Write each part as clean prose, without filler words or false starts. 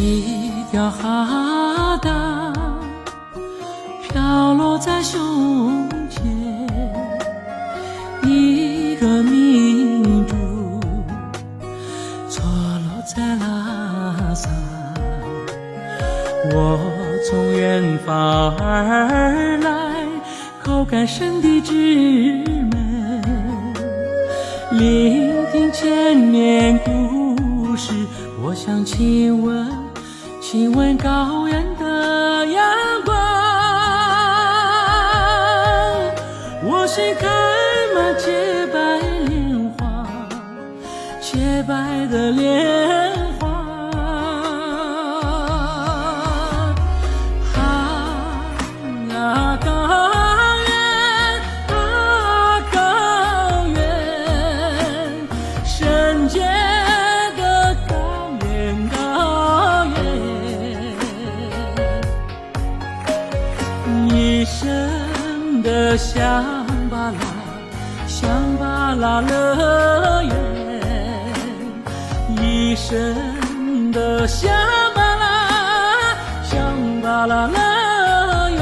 一条哈达飘落在胸前，一个明珠错落在拉萨。我从远方而来，口干神的之门，聆听千年故事。我想亲吻高原的阳光，我心开满洁白莲花，洁白的莲花。啊，高原，啊，高原，圣洁的高原，高原，一生的香巴拉乐园，一生的香巴拉乐园。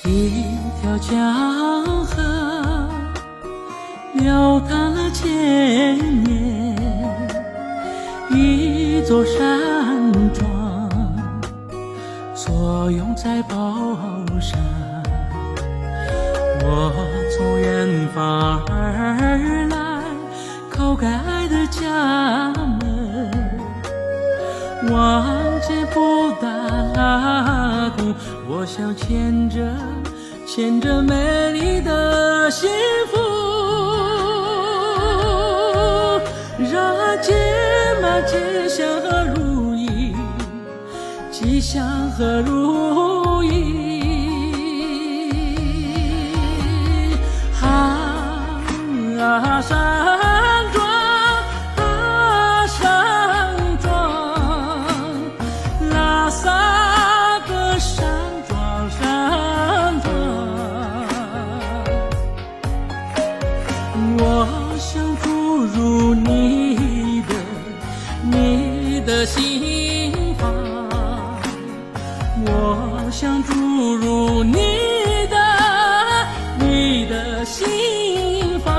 一条江河流淌了千年，一座山庄作用在宝山。我从远方而来，口盖爱的家门，望见布达拉宫，我想牵着美丽的幸福，让爱结满吉祥和如意，吉祥和如意。啊，山庄，啊，山庄，拉萨的山庄，山庄。我想注入你的心房，我想注入你的心房。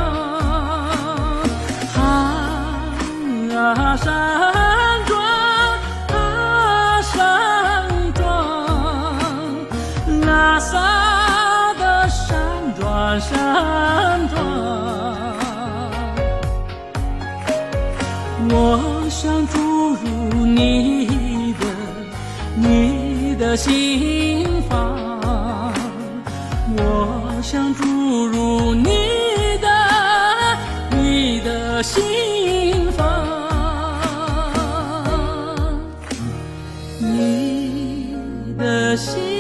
啊，山庄，啊，山庄，拉萨的山庄，山庄。我想注入你的心房，我想注入你的心房，你的心。